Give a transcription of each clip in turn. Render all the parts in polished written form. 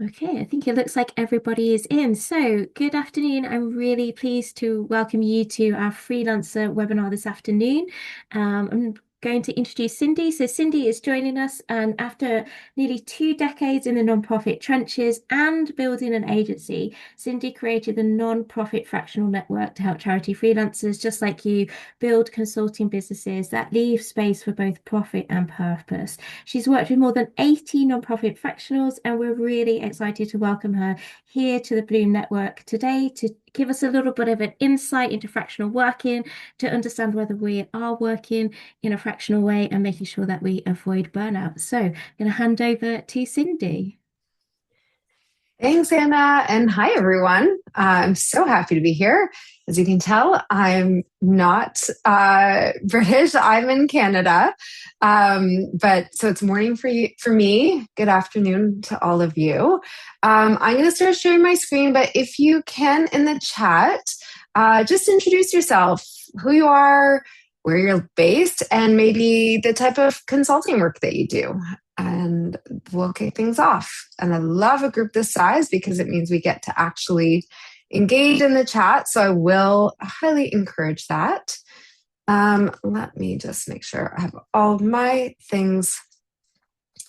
Okay, I think it looks like everybody is in. So, good afternoon. I'm really pleased to welcome you to our freelancer webinar this afternoon. I'm going to introduce Cindy. So, Cindy is joining us, and after nearly 2 decades in the nonprofit trenches and building an agency, Cindy created the nonprofit fractional network to help charity freelancers just like you build consulting businesses that leave space for both profit and purpose. She's worked with more than 80 nonprofit fractionals, and we're really excited to welcome her here to the Bloom Network today to give us a little bit of an insight into fractional working, to understand whether we are working in a fractional way and making sure that we avoid burnout. So I'm going to hand over to Cindy. Thanks, Anna, and hi, everyone. I'm so happy to be here. As you can tell, I'm not British. I'm in Canada, but so it's morning for me. Good afternoon to all of you. I'm going to start sharing my screen, but if you can in the chat, just introduce yourself, who you are, where you're based, and maybe the type of consulting work that you do. And we'll kick things off. And I love a group this size because it means we get to actually engage in the chat. So I will highly encourage that. Let me just make sure I have all of my things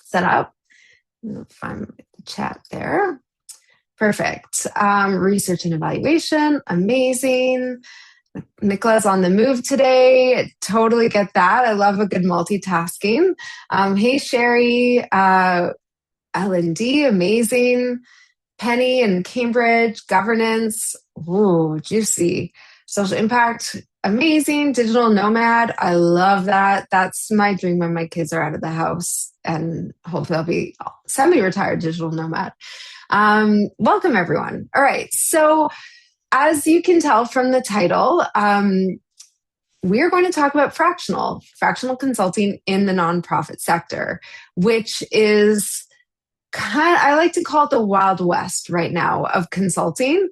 set up. I'll find the chat there. Perfect. Research and evaluation, amazing. Nicola's on the move today. Totally get that. I love a good multitasking. Hey, Sherry, L&D, amazing. Penny in Cambridge, governance, ooh, juicy. Social impact, amazing. Digital nomad, I love that. That's my dream when my kids are out of the house, and hopefully I'll be semi-retired digital nomad. Welcome, everyone. All right, so as you can tell from the title, we're going to talk about fractional consulting in the nonprofit sector, which is I like to call it the Wild West right now of consulting.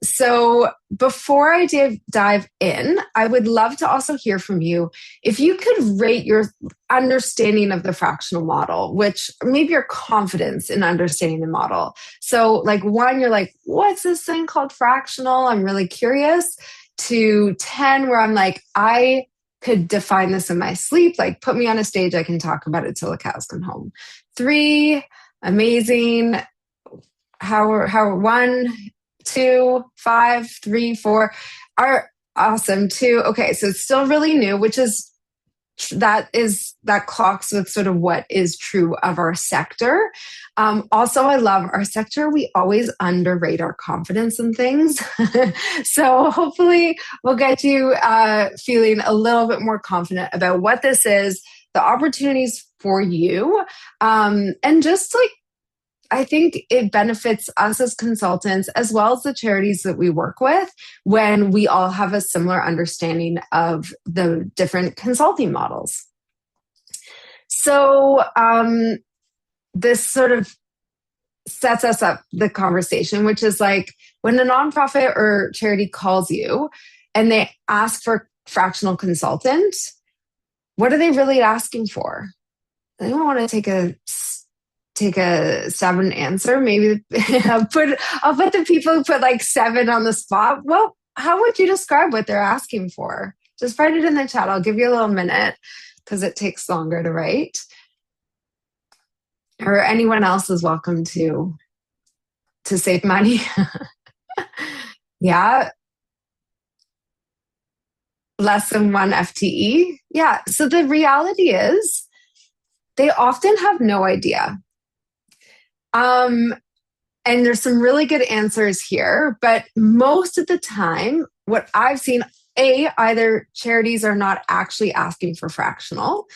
So before I dive in, I would love to also hear from you if you could rate your understanding of the fractional model, which maybe your confidence in understanding the model. So like 1, you're like, what's this thing called fractional? I'm really curious. To 10, where I'm like, I could define this in my sleep. Like, put me on a stage, I can talk about it till the cows come home. 3, amazing. How 1, 2, 5, 3, 4 are awesome. 2, okay, so it's still really new, which is that clocks with sort of what is true of our sector. Also, I love our sector. We always underrate our confidence in things. So hopefully we'll get you feeling a little bit more confident about what this is, the opportunities for you, and just like, I think it benefits us as consultants as well as the charities that we work with when we all have a similar understanding of the different consulting models. So this sort of sets us up the conversation, which is like when a nonprofit or charity calls you and they ask for fractional consultant, what are they really asking for? They don't want to take a stab at an answer. Maybe I'll put the people who put like 7 on the spot. Well, how would you describe what they're asking for? Just write it in the chat. I'll give you a little minute because it takes longer to write. Or anyone else is welcome to save money. Yeah. Less than 1 FTE. Yeah. So the reality is they often have no idea. And there's some really good answers here, but most of the time, what I've seen, either charities are not actually asking for fractional.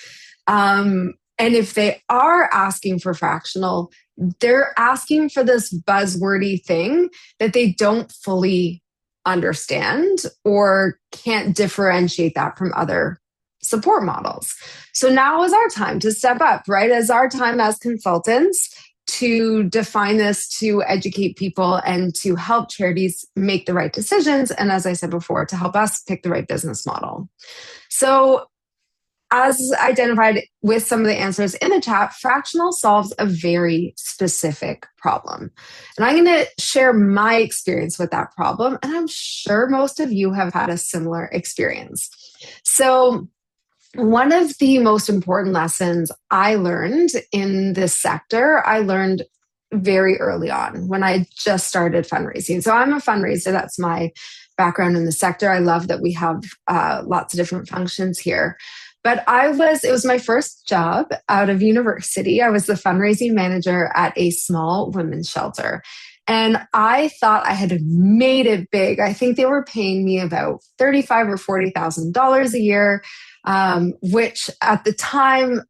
And if they are asking for fractional, they're asking for this buzzwordy thing that they don't fully understand or can't differentiate that from other support models. So now is our time to step up, right? As our time as consultants to define this, to educate people, and to help charities make the right decisions. And as I said before, to help us pick the right business model. So as identified with some of the answers in the chat, fractional solves a very specific problem. And I'm going to share my experience with that problem. And I'm sure most of you have had a similar experience. So, one of the most important lessons I learned in this sector, I learned very early on when I just started fundraising. So I'm a fundraiser. That's my background in the sector. I love that we have lots of different functions here. But it was my first job out of university. I was the fundraising manager at a small women's shelter. And I thought I had made it big. I think they were paying me about $35,000 or $40,000 a year, which at the time,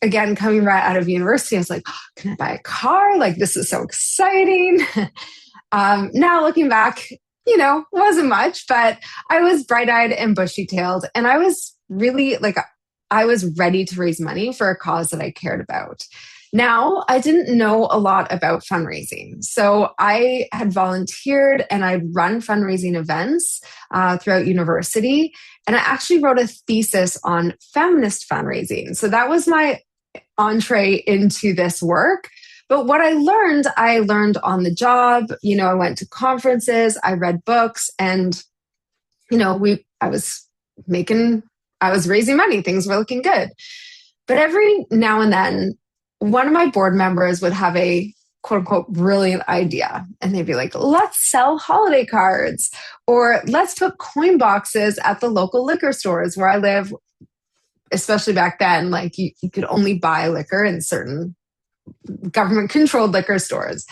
again, coming right out of university, I was like, oh, can I buy a car? Like, this is so exciting. Now looking back, wasn't much, but I was bright-eyed and bushy-tailed. And I was really I was ready to raise money for a cause that I cared about. Now, I didn't know a lot about fundraising. So I had volunteered and I'd run fundraising events throughout university. And I actually wrote a thesis on feminist fundraising. So that was my entree into this work. But what I learned on the job. I went to conferences, I read books, and, I was raising money. Things were looking good. But every now and then, one of my board members would have a quote unquote brilliant idea. And they'd be like, let's sell holiday cards, or let's put coin boxes at the local liquor stores where I live. Especially back then, like you could only buy liquor in certain government controlled liquor stores.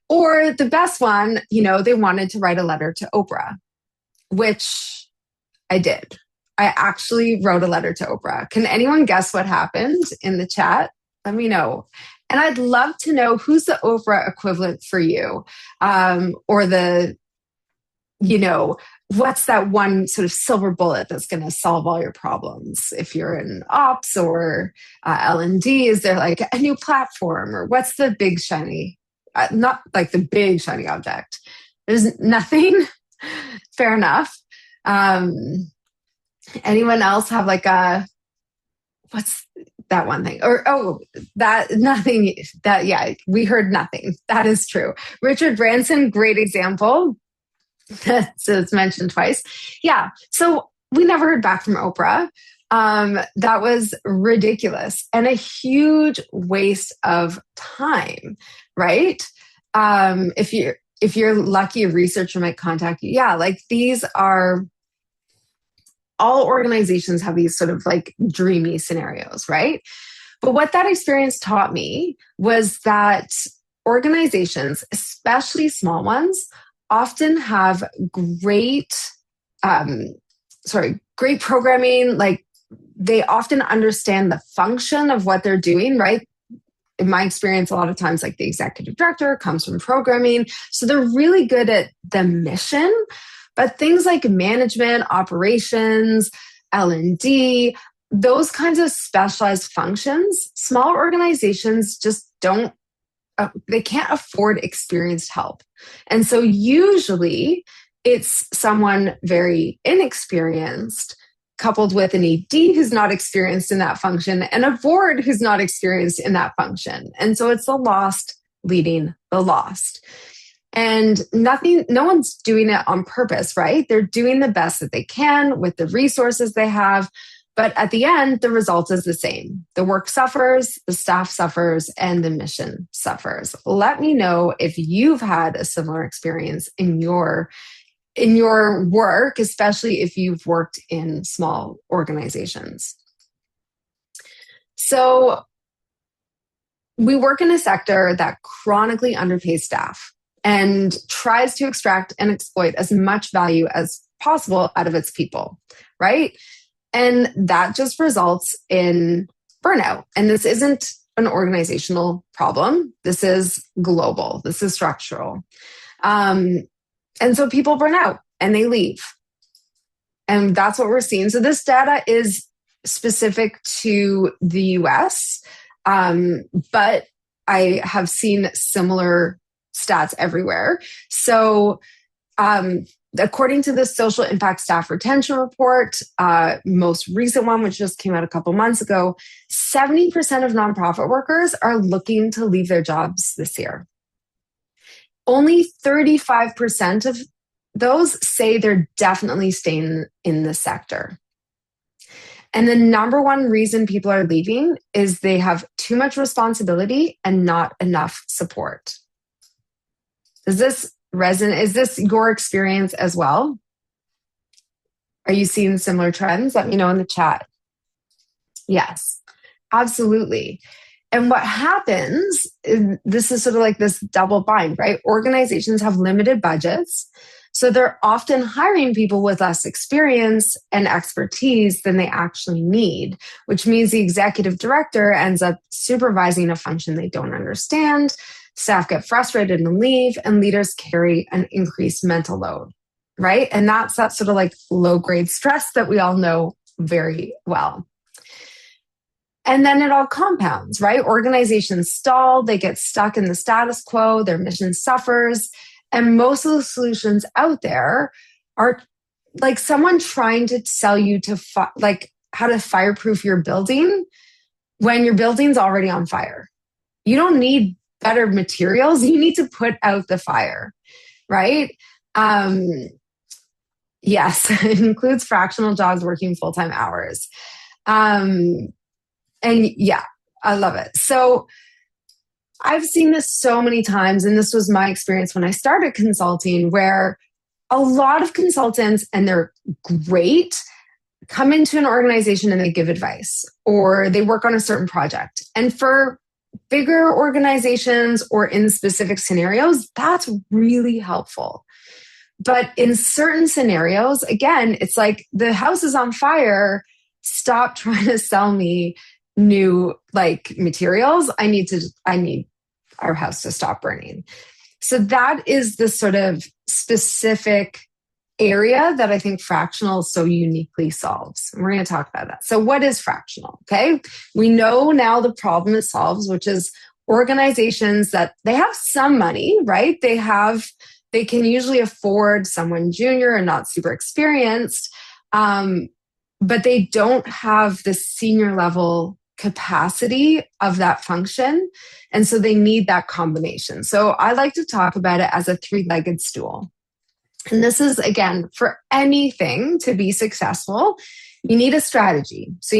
Or the best one, they wanted to write a letter to Oprah, which I did. I actually wrote a letter to Oprah. Can anyone guess what happened in the chat? Let me know. And I'd love to know who's the Oprah equivalent for you, or what's that one sort of silver bullet that's going to solve all your problems? If you're in ops or L&D, is there like a new platform, or what's the big shiny, not like the big shiny object? There's nothing. Fair enough. Anyone else have like what's that one thing? Or, that nothing, we heard nothing. That is true. Richard Branson, great example. So it's mentioned twice. Yeah. So we never heard back from Oprah. That was ridiculous and a huge waste of time, right? If you're lucky, a researcher might contact you. Yeah, like these are all organizations have these sort of like dreamy scenarios, right? But what that experience taught me was that organizations, especially small ones, often have great programming. Like they often understand the function of what they're doing, right? In my experience, a lot of times like the executive director comes from programming. So they're really good at the mission, but things like management, operations, L&D, those kinds of specialized functions, small organizations just they can't afford experienced help. And so usually it's someone very inexperienced coupled with an ED who's not experienced in that function and a board who's not experienced in that function. And so it's the lost leading the lost. And no one's doing it on purpose, right? They're doing the best that they can with the resources they have. But at the end, the result is the same. The work suffers, the staff suffers, and the mission suffers. Let me know if you've had a similar experience in your work, especially if you've worked in small organizations. So we work in a sector that chronically underpays staff and tries to extract and exploit as much value as possible out of its people, right? And that just results in burnout. And this isn't an organizational problem. This is global. This is structural. And so people burn out and they leave. And that's what we're seeing. So this data is specific to the US, but I have seen similar stats everywhere. So According to the Social Impact Staff Retention Report, most recent one, which just came out a couple months ago, 70% of nonprofit workers are looking to leave their jobs this year. Only 35% of those say they're definitely staying in the sector. And the number one reason people are leaving is they have too much responsibility and not enough support. Does this resonate? Is this your experience as well? Are you seeing similar trends? Let me know in the chat. Yes, absolutely. And what happens, this is sort of like this double bind, right? Organizations have limited budgets. So they're often hiring people with less experience and expertise than they actually need, which means the executive director ends up supervising a function they don't understand. Staff get frustrated and leave, and leaders carry an increased mental load, right? And that's that sort of like low grade stress that we all know very well. And then it all compounds, right? Organizations stall, they get stuck in the status quo, their mission suffers. And most of the solutions out there are like someone trying to sell you to like how to fireproof your building when your building's already on fire. You don't need better materials. You need to put out the fire, right? Yes, it includes fractional jobs working full-time hours. And yeah, I love it. So I've seen this so many times, and this was my experience when I started consulting, where a lot of consultants, and they're great, come into an organization and they give advice, or they work on a certain project. And for bigger organizations or in specific scenarios, that's really helpful. But in certain scenarios, again, it's like the house is on fire. Stop trying to sell me new like materials. I need our house to stop burning. So that is the sort of specific area that I think fractional so uniquely solves. And we're going to talk about that. So what is fractional? Okay. We know now the problem it solves, which is organizations that they have some money, right? They can usually afford someone junior and not super experienced. But they don't have the senior level capacity of that function. And so they need that combination. So I like to talk about it as a three-legged stool. And this is, again, for anything to be successful, you need a strategy. So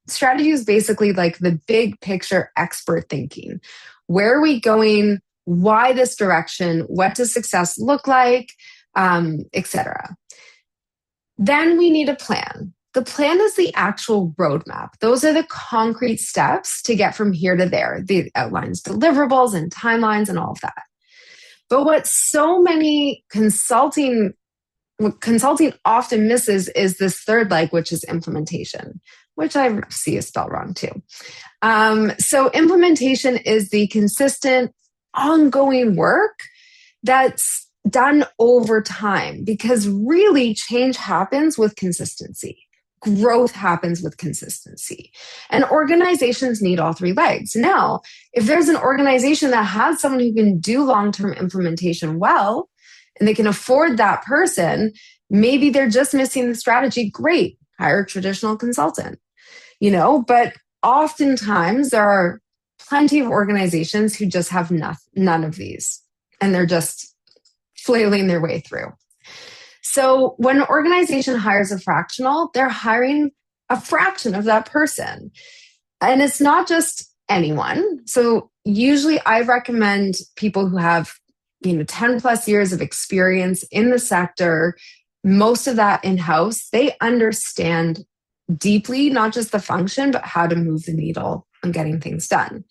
strategy is basically like the big picture expert thinking. Where are we going? Why this direction? What does success look like? Etc. Then we need a plan. The plan is the actual roadmap. Those are the concrete steps to get from here to there. The outlines deliverables and timelines and all of that. But what so many consulting often misses is this third leg, which is implementation, which I see is spelled wrong too. So implementation is the consistent, ongoing work that's done over time, because really change happens with consistency. Growth happens with consistency. And organizations need all three legs. Now, if there's an organization that has someone who can do long-term implementation well, and they can afford that person, maybe they're just missing the strategy. Great, hire a traditional consultant. But oftentimes there are plenty of organizations who just have none of these, and they're just flailing their way through. So when an organization hires a fractional, they're hiring a fraction of that person. And it's not just anyone. So usually I recommend people who have 10 plus years of experience in the sector, most of that in-house. They understand deeply, not just the function, but how to move the needle on getting things done.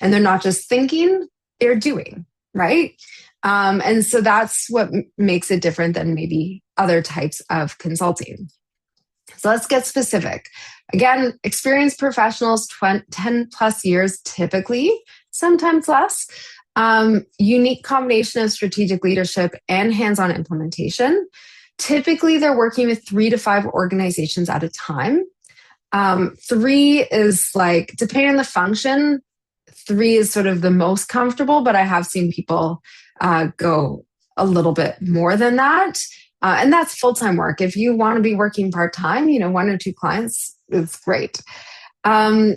And they're not just thinking, they're doing, right? And so that's what makes it different than maybe other types of consulting. So let's get specific. Again, experienced professionals, 10 plus years typically, sometimes less. Unique combination of strategic leadership and hands-on implementation. Typically, they're working with 3 to 5 organizations at a time. 3 is like, depending on the function, 3 is sort of the most comfortable, but I have seen people go a little bit more than that. And that's full-time work. If you want to be working part-time, one or two clients, it's great. Um,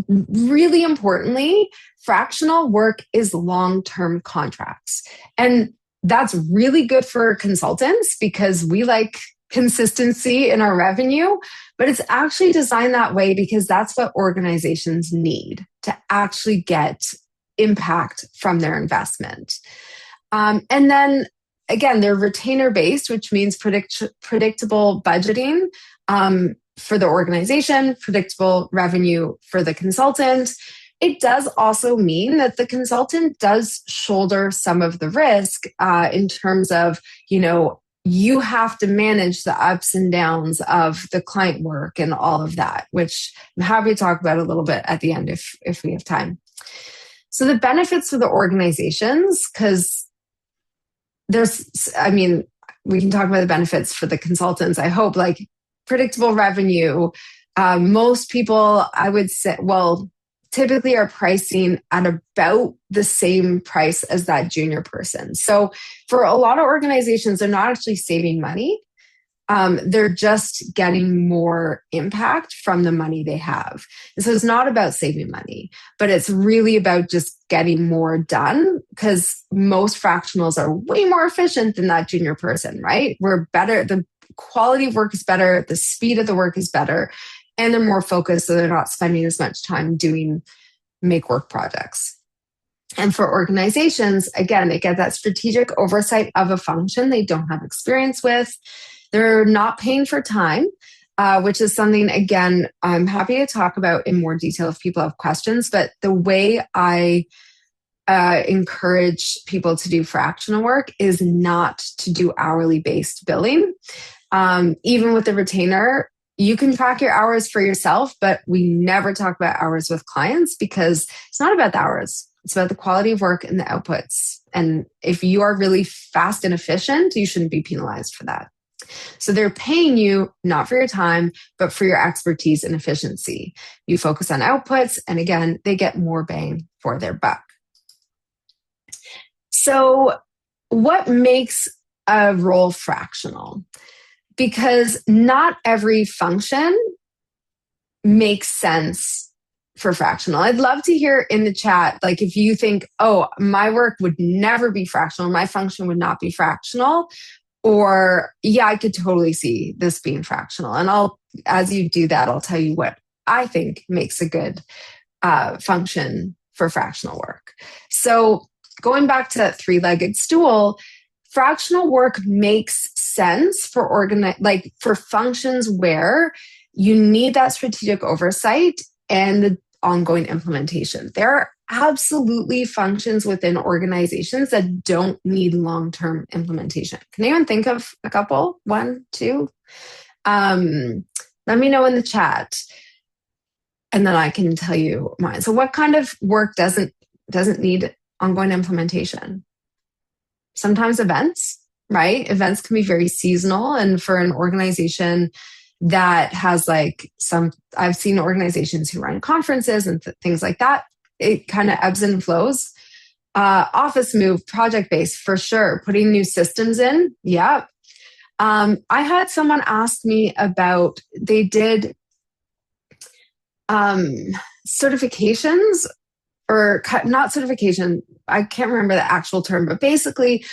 Really importantly, fractional work is long-term contracts. And that's really good for consultants because we like consistency in our revenue, but it's actually designed that way because that's what organizations need to actually get impact from their investment. And then again, they're retainer based, which means predictable budgeting for the organization, predictable revenue for the consultant. It does also mean that the consultant does shoulder some of the risk in terms of, you have to manage the ups and downs of the client work and all of that, which I'm happy to talk about a little bit at the end if we have time. So the benefits for the organizations, because we can talk about the benefits for the consultants, I hope, like predictable revenue. Most people, I would say, typically are pricing at about the same price as that junior person. So for a lot of organizations, they're not actually saving money. They're just getting more impact from the money they have. And so it's not about saving money, but it's really about just getting more done because most fractionals are way more efficient than that junior person, right? We're better. The quality of work is better. The speed of the work is better. And they're more focused, so they're not spending as much time doing make work projects. And for organizations, again, they get that strategic oversight of a function they don't have experience with. They're not paying for time, which is something, again, I'm happy to talk about in more detail if people have questions. But the way I encourage people to do fractional work is not to do hourly based billing. Even with the retainer, you can track your hours for yourself, but we never talk about hours with clients because it's not about the hours. It's about the quality of work and the outputs. And if you are really fast and efficient, you shouldn't be penalized for that. So they're paying you not for your time, but for your expertise and efficiency. You focus on outputs, and again, they get more bang for their buck. So what makes a role fractional? Because not every function makes sense for fractional. I'd love to hear in the chat, like if you think, oh, my work would never be fractional, my function would not be fractional, or yeah, I could totally see this being fractional. And as you do that, I'll tell you what I think makes a good function for fractional work. So going back to that three-legged stool, fractional work makes sense for functions where you need that strategic oversight and the ongoing implementation. There are absolutely functions within organizations that don't need long-term implementation. Can anyone think of a couple? One, two? Let me know in the chat, and then I can tell you mine. So what kind of work doesn't need ongoing implementation? Sometimes events, right? Events can be very seasonal. And for an organization that has I've seen organizations who run conferences and things like that, it kind of ebbs and flows. Office move, project-based, for sure. Putting new systems in, yeah. I had someone ask me about, they did certifications, or not certification, I can't remember the actual term, but basically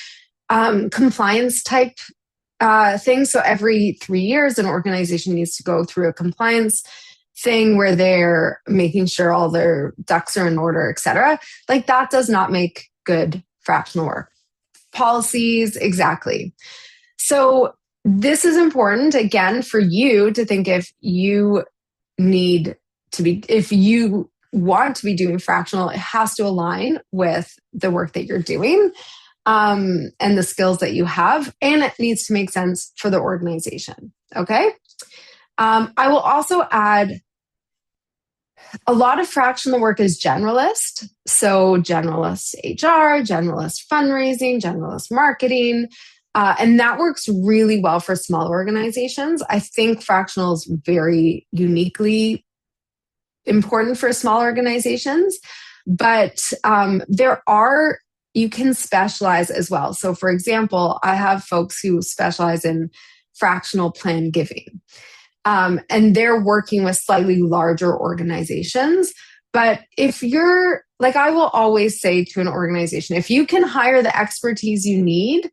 compliance type things. So every 3 years, an organization needs to go through a compliance thing where they're making sure all their ducks are in order, et cetera. Like that does not make good fractional work. Policies, exactly. So this is important, again, for you to think if you want to be doing fractional, it has to align with the work that you're doing and the skills that you have, and it needs to make sense for the organization. Okay. I will also add a lot of fractional work is generalist. So generalist HR, generalist fundraising, generalist marketing. And that works really well for small organizations. I think fractional is very uniquely important for small organizations, but there are you can specialize as well. So for example, I have folks who specialize in fractional plan giving. And they're working with slightly larger organizations. But if you're like, I will always say to an organization, if you can hire the expertise you need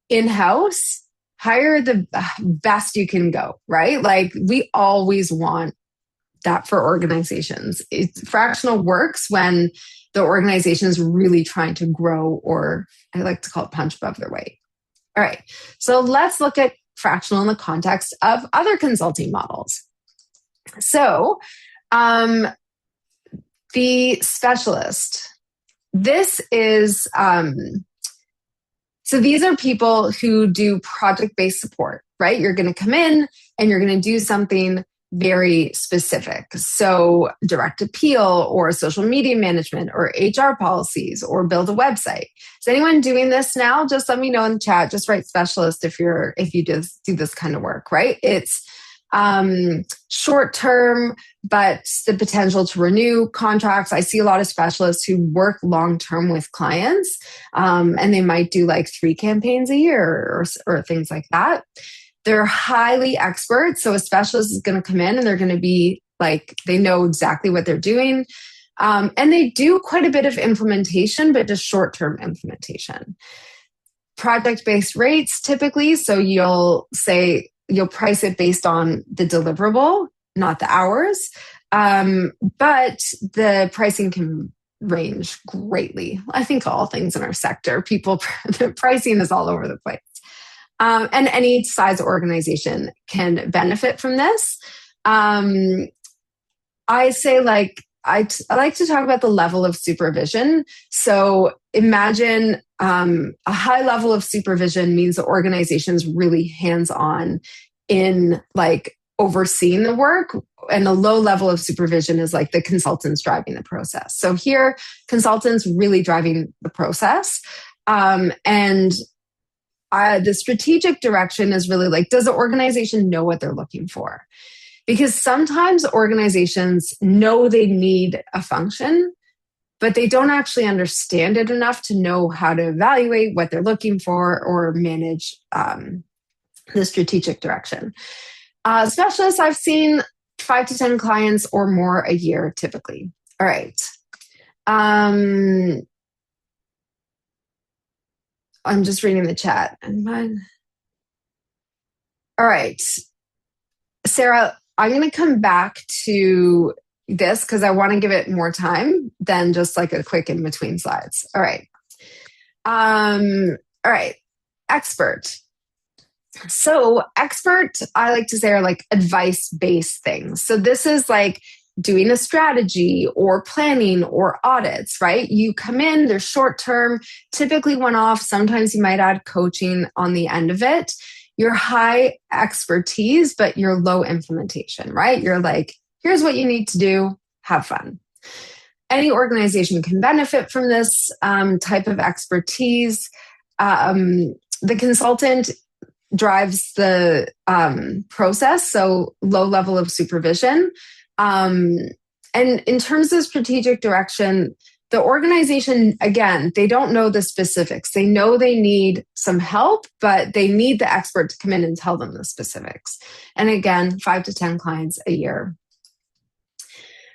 in-house, hire the best you can go, right? Like we always want that for organizations. Fractional works when the organization is really trying to grow, or I like to call it punch above their weight. All right, so let's look at fractional in the context of other consulting models. So the specialist, this is, so these are people who do project-based support, right? You're going to come in and you're going to do something very specific. So direct appeal or social media management or HR policies or build a website. Is anyone doing this now? Just let me know in the chat. Just write specialist if you just do this kind of work, right? It's short term, but the potential to renew contracts. I see a lot of specialists who work long term with clients, and they might do like 3 campaigns a year or things like that. They're highly expert. So a specialist is going to come in and they're going to be like, they know exactly what they're doing. And they do quite a bit of implementation, but just short-term implementation. Project-based rates typically. So you'll price it based on the deliverable, not the hours. But the pricing can range greatly. I think all things in our sector, the pricing is all over the place. And any size organization can benefit from this. I say I like to talk about the level of supervision. So imagine a high level of supervision means the organization is really hands-on in like overseeing the work, and a low level of supervision is like the consultants driving the process. So here, consultants really driving the process. The strategic direction is really like, does the organization know what they're looking for? Because sometimes organizations know they need a function, but they don't actually understand it enough to know how to evaluate what they're looking for or manage the strategic direction. Specialists, I've seen 5 to 10 clients or more a year typically. All right. I'm just reading the chat. All right. Sarah, I'm going to come back to this because I want to give it more time than just like a quick in between slides. All right. All right. Expert. So expert, I like to say, are like advice-based things. So this is like doing a strategy or planning or audits, right? You come in, they're short-term, typically one-off. Sometimes you might add coaching on the end of it. You're high expertise, but you're low implementation, right? You're like, here's what you need to do, have fun. Any organization can benefit from this type of expertise. The consultant drives the process, so low level of supervision. And in terms of strategic direction, the organization, again, they don't know the specifics. They know they need some help, but they need the expert to come in and tell them the specifics. And again, 5 to 10 clients a year.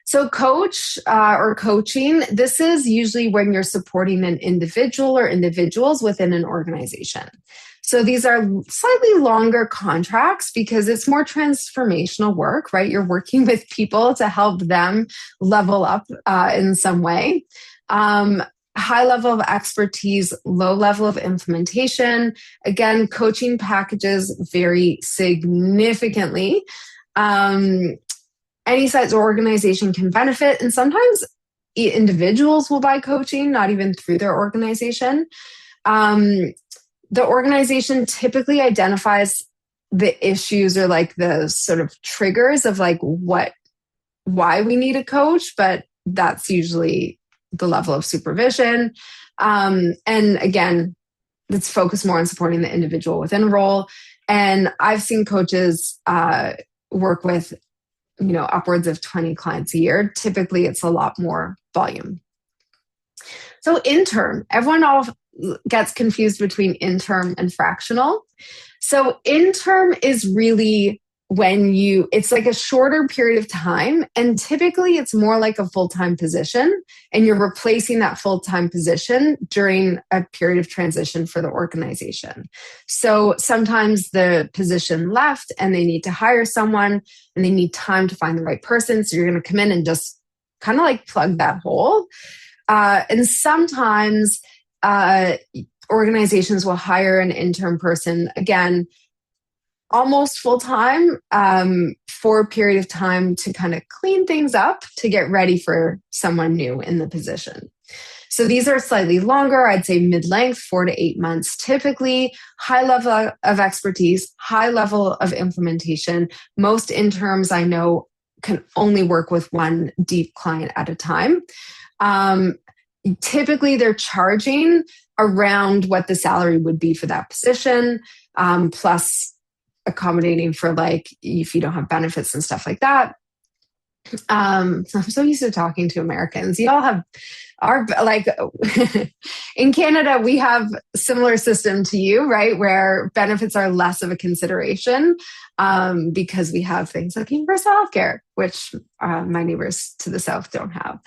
So coach or coaching, this is usually when you're supporting an individual or individuals within an organization. So these are slightly longer contracts because it's more transformational work, right? You're working with people to help them level up in some way. High level of expertise, low level of implementation. Again, coaching packages vary significantly. Any size organization can benefit, and sometimes individuals will buy coaching, not even through their organization. The organization typically identifies the issues or like the sort of triggers of like why we need a coach, but that's usually the level of supervision. And again, let's focus more on supporting the individual within a role. And I've seen coaches work with, upwards of 20 clients a year. Typically, it's a lot more volume. So intern, everyone all gets confused between intern and fractional. So intern is really it's like a shorter period of time, and typically it's more like a full-time position, and you're replacing that full-time position during a period of transition for the organization. So sometimes the position left and they need to hire someone and they need time to find the right person. So you're going to come in and just kind of like plug that hole. And sometimes organizations will hire an intern person, again, almost full time, for a period of time to kind of clean things up to get ready for someone new in the position. So these are slightly longer, I'd say mid-length, 4 to 8 months, typically high level of expertise, high level of implementation. Most interns I know can only work with one deep client at a time. Typically they're charging around what the salary would be for that position, plus accommodating for like if you don't have benefits and stuff like that. I'm so used to talking to Americans. You all have our like in Canada, we have similar system to you, right? Where benefits are less of a consideration because we have things like universal healthcare, which my neighbors to the south don't have.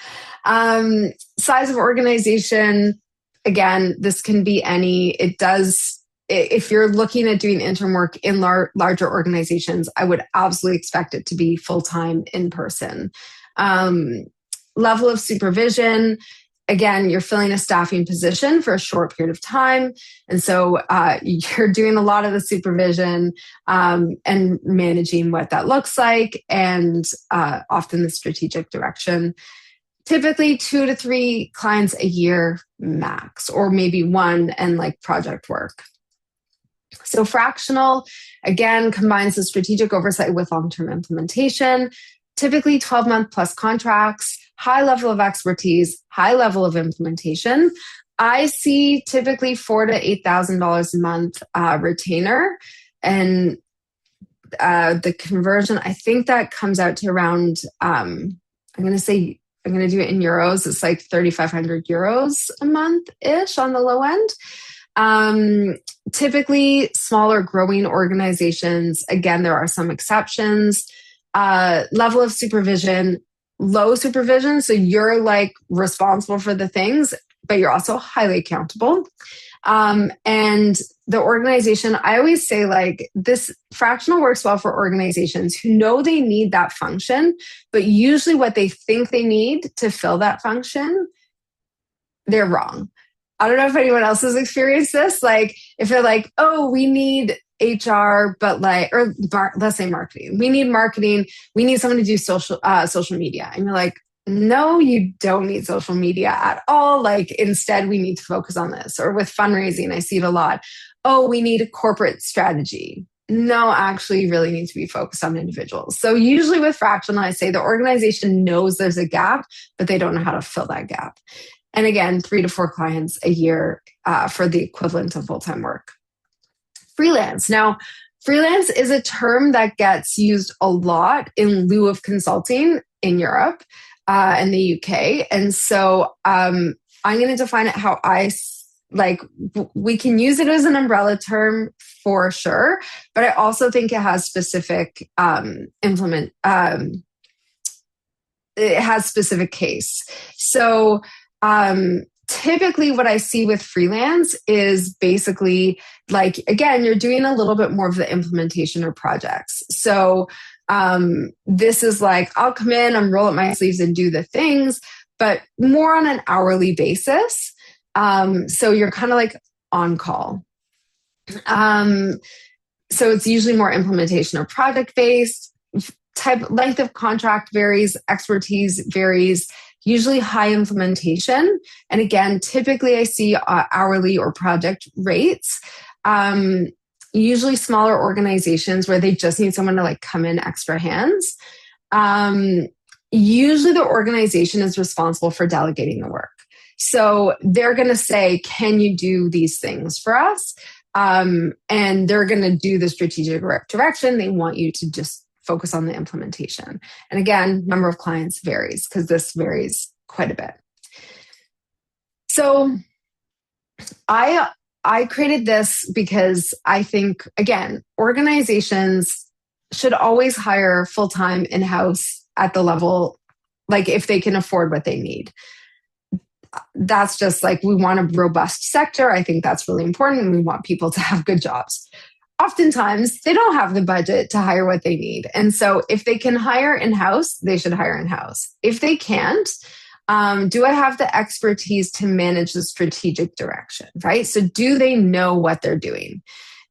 Size of organization, again, this can be any. It does. If you're looking at doing intern work in larger organizations, I would absolutely expect it to be full-time in person. Level of supervision, again, you're filling a staffing position for a short period of time. And so you're doing a lot of the supervision and managing what that looks like, and often the strategic direction. Typically 2 to 3 clients a year max, or maybe one and like project work. So fractional, again, combines the strategic oversight with long-term implementation, typically 12-month plus contracts, high level of expertise, high level of implementation. I see typically $4,000 to $8,000 a month retainer. And the conversion, I think that comes out to around, I'm going to do it in euros. It's like 3,500 euros a month-ish on the low end. Typically smaller growing organizations, again, there are some exceptions. Level of supervision, low supervision. So you're like responsible for the things, but you're also highly accountable. And the organization, I always say like this fractional works well for organizations who know they need that function, but usually what they think they need to fill that function, they're wrong. I don't know if anyone else has experienced this. Like if they're like, oh, we need HR, but like, or let's say marketing. We need marketing. We need someone to do social media. And you're like, no, you don't need social media at all. Like instead we need to focus on this. Or with fundraising, I see it a lot. Oh, we need a corporate strategy. No, actually you really need to be focused on individuals. So usually with fractional, I say the organization knows there's a gap, but they don't know how to fill that gap. And again, 3 to 4 clients a year for the equivalent of full-time work. Freelance. Now, freelance is a term that gets used a lot in lieu of consulting in Europe and the UK. And so I'm going to define it how we can use it as an umbrella term for sure, but I also think it has specific it has specific case. So typically what I see with freelance is basically like, again, you're doing a little bit more of the implementation or projects. So this is like, I'll come in, I'm roll up my sleeves and do the things, but more on an hourly basis. So you're kind of like on call. So it's usually more implementation or project based. Length of contract varies, expertise varies. Usually high implementation. And again, typically I see hourly or project rates. Usually smaller organizations where they just need someone to like come in extra hands. Usually the organization is responsible for delegating the work. So they're going to say, can you do these things for us? And they're going to do the strategic direction. They want you to just focus on the implementation. And again, number of clients varies because this varies quite a bit. So I I created this because I think, again, organizations should always hire full-time in-house at the level, like if they can afford what they need. That's just like, we want a robust sector. I think that's really important. We want people to have good jobs. Oftentimes, they don't have the budget to hire what they need. And so if they can hire in-house, they should hire in-house. If they can't, do I have the expertise to manage the strategic direction, right? So do they know what they're doing?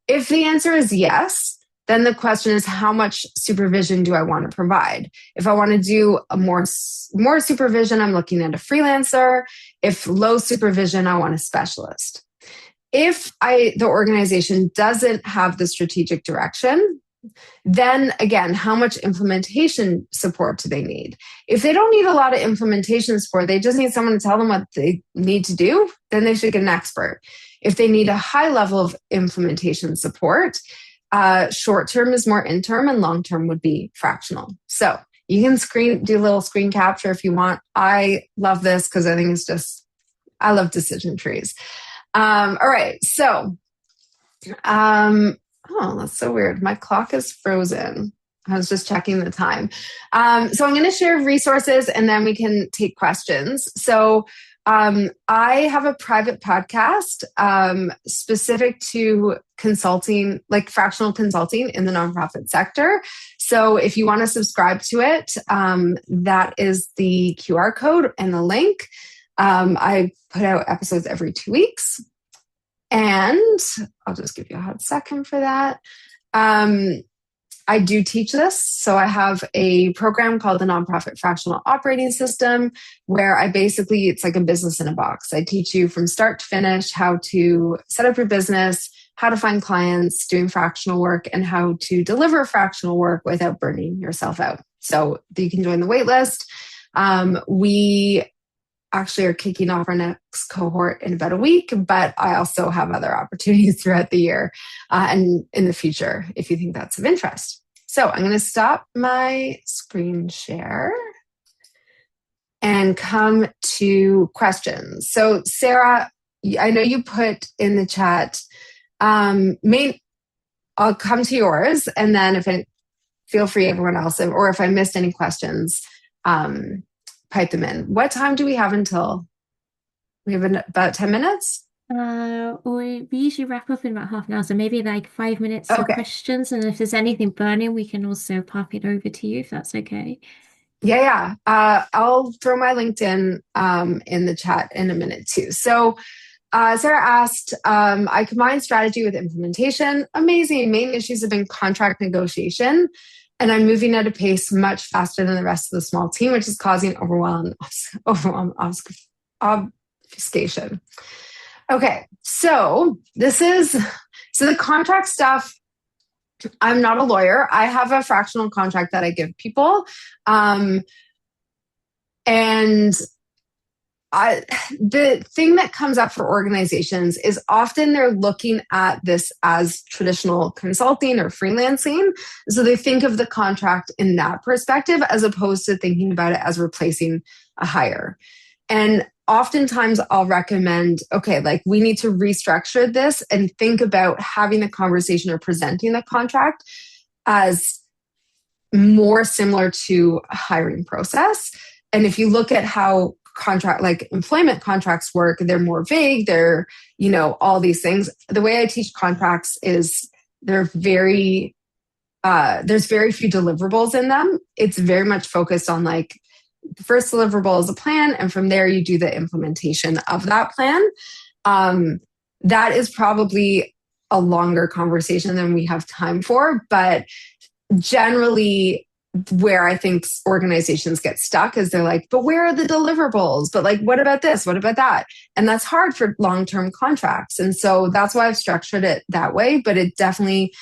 If the answer is yes, then the question is, how much supervision do I want to provide? If I want to do a more supervision, I'm looking at a freelancer. If low supervision, I want a specialist. If the organization doesn't have the strategic direction, then again, how much implementation support do they need? If they don't need a lot of implementation support, they just need someone to tell them what they need to do, then they should get an expert. If they need a high level of implementation support, short term is more interim and long term would be fractional. So you can do a little screen capture if you want. I love this because I think it's just, I love decision trees. All right. So, oh, that's so weird. My clock is frozen. I was just checking the time. So I'm going to share resources and then we can take questions. So I have a private podcast specific to consulting, like fractional consulting in the nonprofit sector. So if you want to subscribe to it, that is the QR code and the link. I put out episodes every 2 weeks. And I'll just give you a hot second for that. I do teach this. So I have a program called the Nonprofit Fractional Operating System, where it's like a business in a box. I teach you from start to finish how to set up your business, how to find clients doing fractional work, and how to deliver fractional work without burning yourself out. So you can join the wait list. We actually are kicking off our next cohort in about a week, but I also have other opportunities throughout the year and in the future if you think that's of interest. So I'm going to stop my screen share and come to questions. So Sarah, I know you put in the chat, I'll come to yours, and then feel free, everyone else, or if I missed any questions, pipe them in. What time do we have until? We have about 10 minutes? We usually wrap up in about half an hour, so maybe like 5 minutes for Okay. questions. And if there's anything burning, we can also pop it over to you if that's okay. Yeah. I'll throw my LinkedIn in the chat in a minute too. So Sarah asked, I combine strategy with implementation. Amazing. Main issues have been contract negotiation. And I'm moving at a pace much faster than the rest of the small team, which is causing overwhelm, obfuscation. Okay, so the contract stuff. I'm not a lawyer. I have a fractional contract that I give people, and the thing that comes up for organizations is often they're looking at this as traditional consulting or freelancing. So they think of the contract in that perspective as opposed to thinking about it as replacing a hire. And oftentimes I'll recommend, okay, like we need to restructure this and think about having the conversation or presenting the contract as more similar to a hiring process. And if you look at how employment contracts work, they're more vague, they're, all these things. The way I teach contracts is there's very few deliverables in them. It's very much focused on like the first deliverable is a plan, and from there you do the implementation of that plan. That is probably a longer conversation than we have time for, but generally where I think organizations get stuck is they're like, but where are the deliverables? But like, what about this? What about that? And that's hard for long-term contracts. And so that's why I've structured it that way. But it definitely,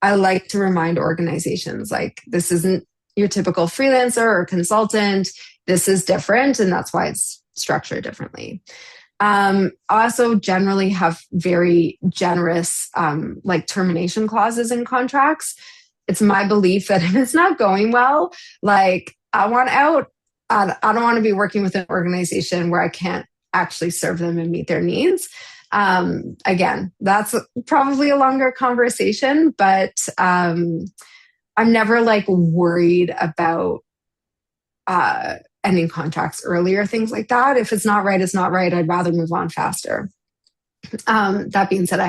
I like to remind organizations, like, this isn't your typical freelancer or consultant. This is different. And that's why it's structured differently. Also generally have very generous, like termination clauses in contracts. It's my belief that if it's not going well, like I want out. I don't want to be working with an organization where I can't actually serve them and meet their needs. Again, that's probably a longer conversation, but I'm never like worried about ending contracts earlier, things like that. If it's not right, it's not right. I'd rather move on faster. That being said,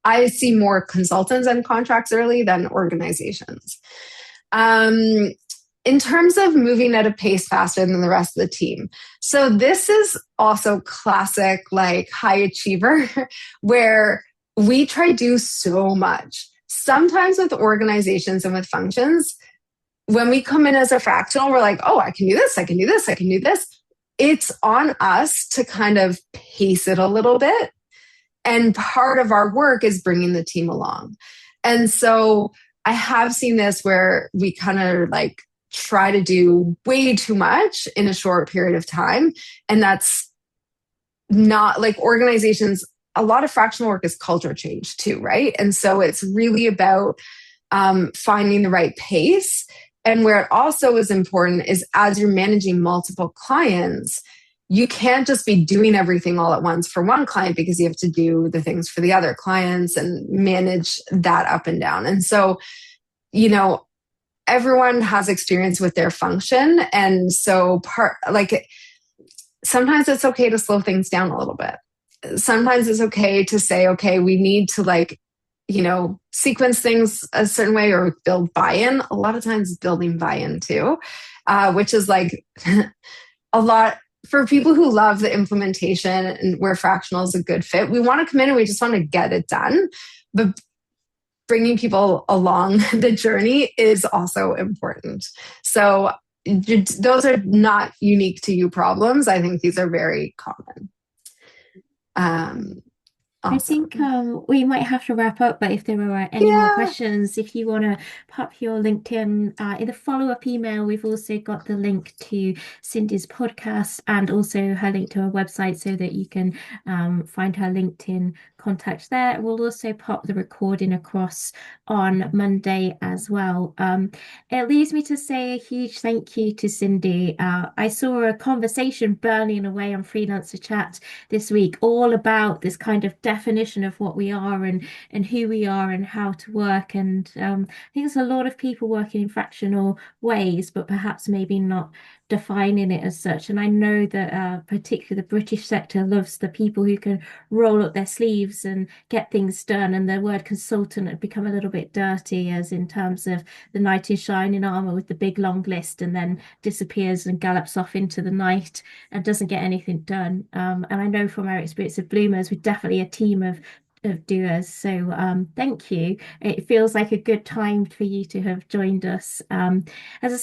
I see more consultants end contracts early than organizations. Um, in terms of moving at a pace faster than the rest of the team. So this is also classic, like high achiever, where we try to do so much. Sometimes with organizations and with functions, when we come in as a fractional, we're like, oh, I can do this, I can do this, I can do this. It's on us to kind of pace it a little bit. And part of our work is bringing the team along. And so I have seen this where we kind of like try to do way too much in a short period of time. And that's not like organizations, a lot of fractional work is culture change too, right? And so it's really about finding the right pace. And where it also is important is as you're managing multiple clients, you can't just be doing everything all at once for one client because you have to do the things for the other clients and manage that up and down. And so, you know, everyone has experience with their function. And so sometimes it's okay to slow things down a little bit. Sometimes it's okay to say, okay, we need to sequence things a certain way or build buy-in. A lot of times building buy-in too, which is like a lot for people who love the implementation and where fractional is a good fit. We want to come in and we just want to get it done. But bringing people along the journey is also important. So those are not unique to you problems. I think these are very common. I Awesome. think we might have to wrap up, but if there are any more Yeah. questions, if you want to pop your LinkedIn in the follow-up email, we've also got the link to Cindy's podcast and also her link to her website so that you can find her LinkedIn contact there. We'll also pop the recording across on Monday as well. It leaves me to say a huge thank you to Cindy. I saw a conversation burning away on Freelancer Chat this week, all about this kind of definition of what we are and who we are and how to work. And I think there's a lot of people working in fractional ways, but perhaps maybe not defining it as such. And I know that particularly the British sector loves the people who can roll up their sleeves and get things done. And the word consultant had become a little bit dirty, as in terms of the knight in shining armor with the big long list and then disappears and gallops off into the night and doesn't get anything done. And I know from our experience of Bloomers, we're definitely a team of doers. So thank you. It feels like a good time for you to have joined us. As I